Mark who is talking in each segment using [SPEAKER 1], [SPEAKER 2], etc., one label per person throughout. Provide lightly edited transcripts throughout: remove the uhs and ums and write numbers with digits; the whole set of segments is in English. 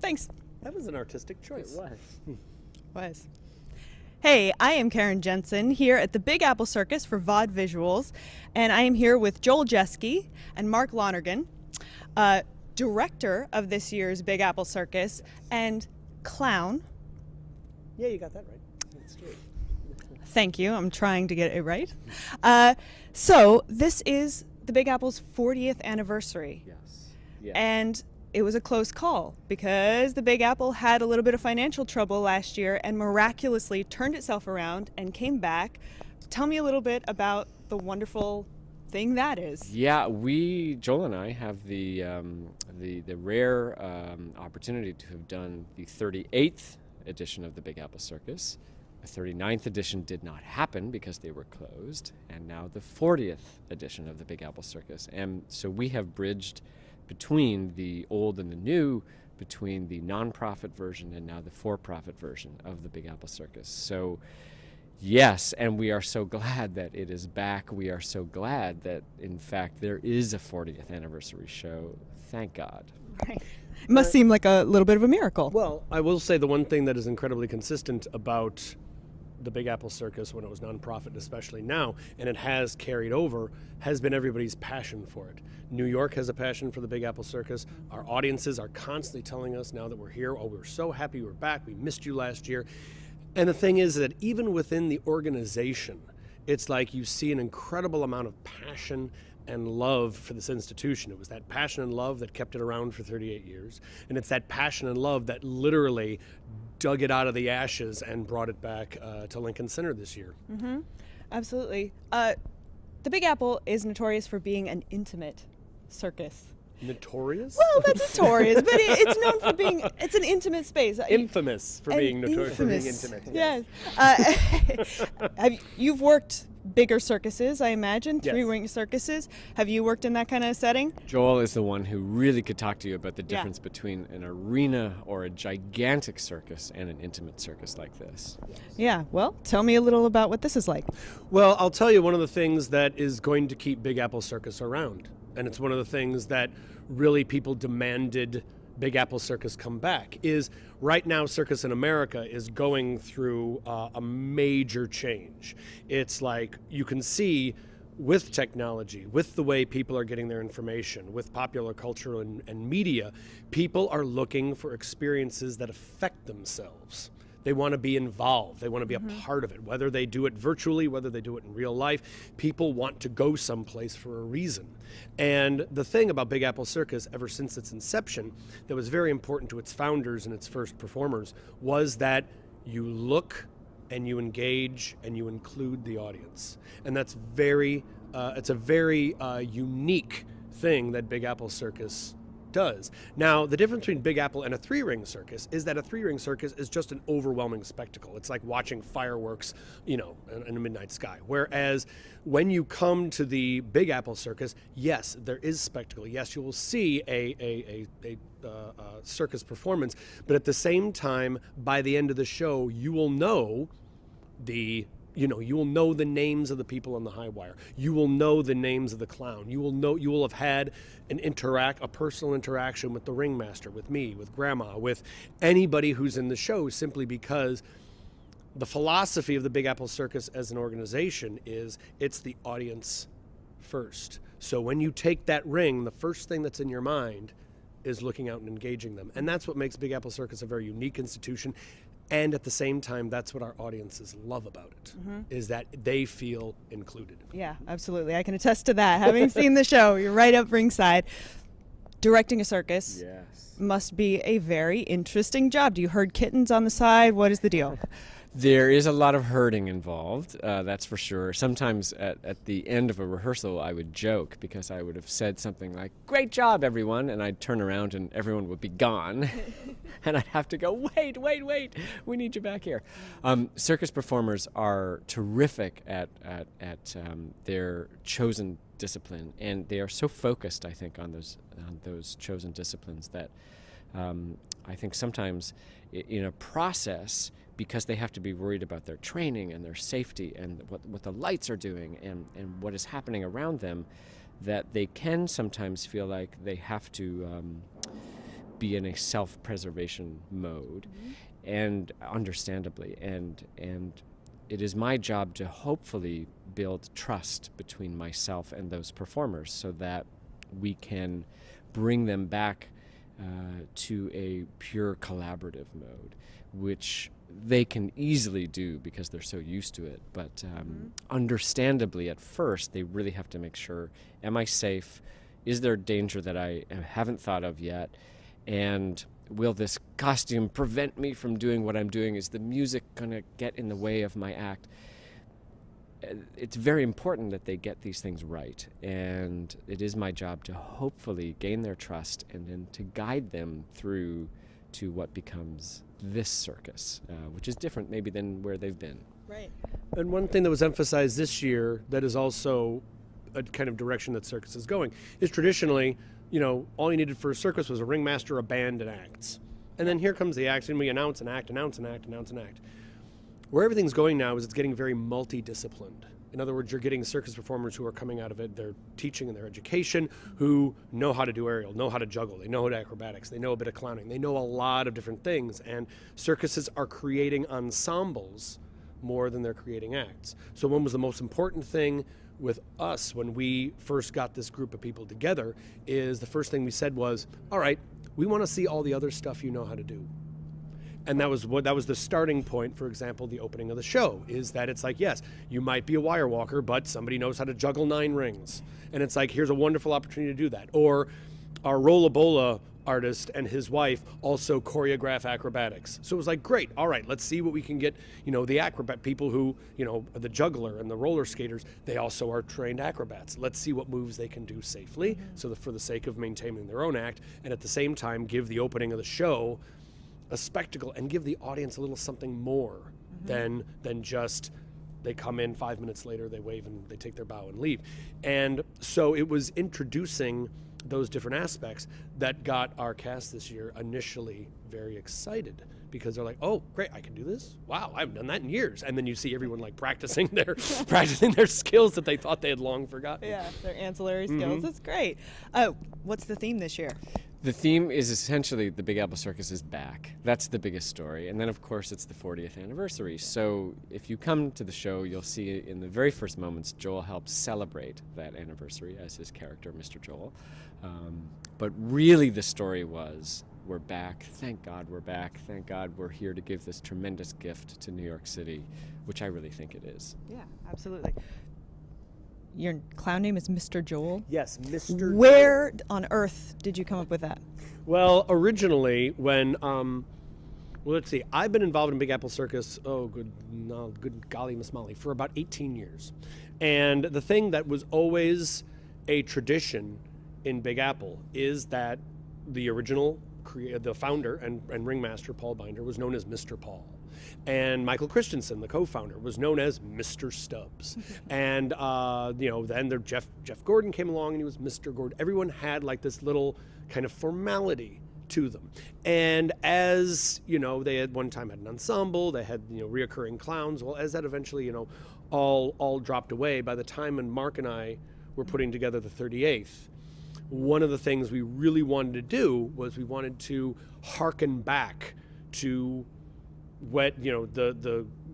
[SPEAKER 1] Thanks.
[SPEAKER 2] That was an artistic choice.
[SPEAKER 3] It
[SPEAKER 1] Was. Hey, I am Karen Jenson here at the Big Apple Circus for Vaudevisuals, and I am here with Joel Jeske and Mark Lonergan, director of this year's Big Apple Circus and clown.
[SPEAKER 2] Yeah, you got that right. That's true.
[SPEAKER 1] Thank you. I'm trying to get it right. So this is the Big Apple's 40th anniversary.
[SPEAKER 3] Yes. Yeah.
[SPEAKER 1] And it was a close call because the Big Apple had a little bit of financial trouble last year and miraculously turned itself around and came back. Tell me a little bit about the wonderful thing that is.
[SPEAKER 3] Yeah, Joel and I have the rare opportunity to have done the 38th edition of the Big Apple Circus. The 39th edition did not happen because they were closed, and now the 40th edition of the Big Apple Circus. And so we have bridged between the old and the new, between the nonprofit version and now the for-profit version of the Big Apple Circus. So yes, and we are so glad that it is back. We are so glad that, in fact, there is a 40th anniversary show. Thank God.
[SPEAKER 1] Right. It must seem like a little bit of a miracle.
[SPEAKER 2] Well, I will say the one thing that is incredibly consistent about the Big Apple Circus when it was nonprofit, and especially now, and it has carried over, has been everybody's passion for it. New York has a passion for the Big Apple Circus. Our audiences are constantly telling us now that we're here, oh, we're so happy we're back. We missed you last year. And the thing is that even within the organization, it's like you see an incredible amount of passion and love for this institution. It was that passion and love that kept it around for 38 years. And it's that passion and love that literally dug it out of the ashes and brought it back to Lincoln Center this year.
[SPEAKER 1] Mm-hmm. Absolutely. The Big Apple is notorious for being an intimate circus.
[SPEAKER 2] Notorious?
[SPEAKER 1] Well, that's notorious, but it's known for being, it's an intimate space.
[SPEAKER 2] Infamous for being notorious. For being intimate.
[SPEAKER 1] Yes. You've worked bigger circuses, I imagine,
[SPEAKER 2] Yes.
[SPEAKER 1] three-ring circuses. Have you worked in that kind of setting?
[SPEAKER 3] Joel is the one who really could talk to you about the difference between an arena or a gigantic circus and an intimate circus like this.
[SPEAKER 1] Yeah, well, tell me a little about what this is like.
[SPEAKER 2] Well, I'll tell you one of the things that is going to keep Big Apple Circus around. And it's one of the things that really people demanded Big Apple Circus come back is right now Circus in America is going through a major change. It's like you can see with technology, with the way people are getting their information, with popular culture and media, people are looking for experiences that affect themselves. They want to be involved. They want to be a part of it, whether they do it virtually, whether they do it in real life. People want to go someplace for a reason. And the thing about Big Apple Circus, ever since its inception, that was very important to its founders and its first performers, was that you look and you engage and you include the audience. And that's it's a very unique thing that Big Apple Circus does. Now, the difference between Big Apple and a three-ring circus is that a three-ring circus is just an overwhelming spectacle. It's like watching fireworks, in a midnight sky. Whereas when you come to the Big Apple Circus, yes, there is spectacle. Yes, you will see a circus performance, but at the same time, by the end of the show, you will know you will know the names of the people on the high wire. You will know the names of the clown. You will have had a personal interaction with the ringmaster, with me, with grandma, with anybody who's in the show, simply because the philosophy of the Big Apple Circus as an organization is it's the audience first. So when you take that ring, the first thing that's in your mind is looking out and engaging them. And that's what makes Big Apple Circus a very unique institution. And at the same time, that's what our audiences love about it, is that they feel included.
[SPEAKER 1] Yeah, absolutely. I can attest to that. Having seen the show, you're right up ringside. Directing a circus must be a very interesting job. Do you herd kittens on the side? What is the deal?
[SPEAKER 3] There is a lot of herding involved, that's for sure. Sometimes at the end of a rehearsal, I would joke because I would have said something like, "Great job, everyone," and I'd turn around and everyone would be gone. And I'd have to go, wait, we need you back here. Circus performers are terrific at their chosen discipline, and they are so focused, I think, on those chosen disciplines that I think sometimes in a process, because they have to be worried about their training and their safety and what the lights are doing and what is happening around them, that they can sometimes feel like they have to be in a self-preservation mode, and understandably, and it is my job to hopefully build trust between myself and those performers so that we can bring them back to a pure collaborative mode, which they can easily do because they're so used to it. But understandably, at first, they really have to make sure, am I safe? Is there danger that I haven't thought of yet? And will this costume prevent me from doing what I'm doing? Is the music going to get in the way of my act? It's very important that they get these things right. And it is my job to hopefully gain their trust and then to guide them through to what becomes this circus, which is different maybe than where they've been.
[SPEAKER 1] Right.
[SPEAKER 2] And one thing that was emphasized this year that is also a kind of direction that circus is going is traditionally, all you needed for a circus was a ringmaster, a band, and acts. And then here comes the acts, and we announce an act. Where everything's going now is it's getting very multidisciplined. In other words, you're getting circus performers who are coming out of it, their teaching and their education, who know how to do aerial, know how to juggle, they know how to acrobatics, they know a bit of clowning, they know a lot of different things. And circuses are creating ensembles more than they're creating acts. So what was the most important thing with us when we first got this group of people together is the first thing we said was, all right, we want to see all the other stuff you know how to do. And that was the starting point. For example, the opening of the show is that it's like, yes, you might be a wire walker, but somebody knows how to juggle 9 rings. And it's like, here's a wonderful opportunity to do that. Or our Rollabola artist and his wife also choreograph acrobatics. So it was like, great, all right, let's see what we can get, the acrobat people who, the juggler and the roller skaters, they also are trained acrobats. Let's see what moves they can do safely, so that for the sake of maintaining their own act, and at the same time give the opening of the show a spectacle and give the audience a little something more than just they come in 5 minutes later, they wave and they take their bow and leave. And so it was introducing those different aspects that got our cast this year initially very excited, because they're like, oh, great, I can do this? Wow, I haven't done that in years. And then you see everyone like practicing their skills that they thought they had long forgotten.
[SPEAKER 1] Yeah, their ancillary skills. That's great. What's the theme this year?
[SPEAKER 3] The theme is essentially the Big Apple Circus is back. That's the biggest story. And then, of course, it's the 40th anniversary. So if you come to the show, you'll see in the very first moments, Joel helps celebrate that anniversary as his character, Mr. Joel. But really the story was, we're back. Thank God we're back. Thank God we're here to give this tremendous gift to New York City, which I really think it is.
[SPEAKER 1] Yeah, absolutely. Your clown name is Mr. Joel?
[SPEAKER 2] Yes, Mr.
[SPEAKER 1] Where on earth did you come up with that?
[SPEAKER 2] Well, originally when, let's see, I've been involved in Big Apple Circus, good golly Miss Molly, for about 18 years. And the thing that was always a tradition in Big Apple is that the original, the founder and ringmaster, Paul Binder, was known as Mr. Paul. And Michael Christensen, the co-founder, was known as Mr. Stubbs. And, then Jeff Gordon came along and he was Mr. Gordon. Everyone had like this little kind of formality to them. And as, they had one time had an ensemble, they had, reoccurring clowns. Well, as that eventually, all dropped away, by the time when Mark and I were putting together the 38th, one of the things we really wanted to do was we wanted to hearken back to what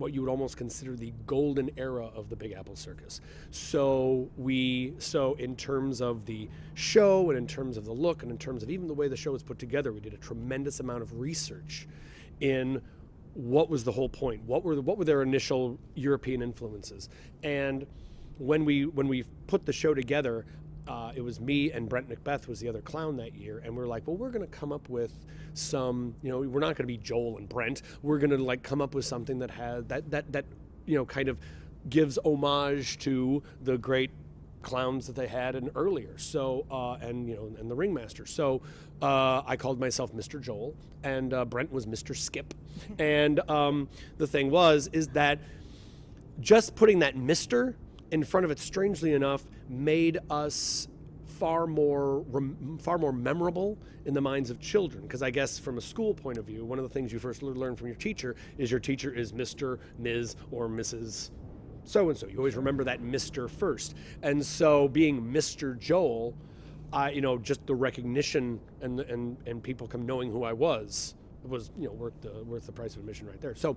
[SPEAKER 2] what you would almost consider the golden era of the Big Apple Circus. So in terms of the show and in terms of the look and in terms of even the way the show was put together, we did a tremendous amount of research in what was the whole point, what were their initial European influences. And when we put the show together, it was me and Brent Macbeth was the other clown that year, and we're like, well, we're going to come up with some, we're not going to be Joel and Brent. We're going to come up with something that has that kind of gives homage to the great clowns that they had in earlier. So and the ringmaster. So I called myself Mr. Joel, and Brent was Mr. Skip. And the thing is that just putting that Mr. in front of it, strangely enough, made us far more memorable in the minds of children. Because I guess from a school point of view, one of the things you first learn from your teacher is Mr., Ms., or Mrs. So-and-so. You always remember that Mr. first. And so being Mr. Joel just the recognition and people come knowing who I was worth the price of admission right there. So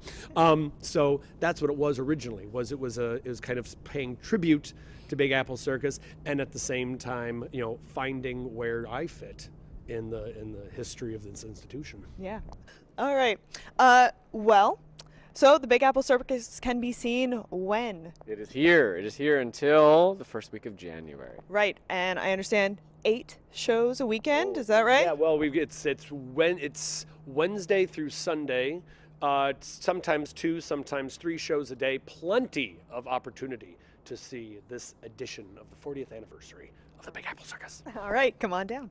[SPEAKER 2] so that's what it was originally. It was kind of paying tribute to Big Apple Circus, and at the same time, finding where I fit in the history of this institution.
[SPEAKER 1] Yeah. All right. So the Big Apple Circus can be seen when?
[SPEAKER 3] It is here. It is here until the first week of January.
[SPEAKER 1] Right. And I understand 8 shows a weekend. Is that right?
[SPEAKER 2] Yeah. Well, it's Wednesday through Sunday. Sometimes 2, sometimes 3 shows a day. Plenty of opportunity to see this edition of the 40th anniversary of the Big Apple Circus.
[SPEAKER 1] All right. Come on down.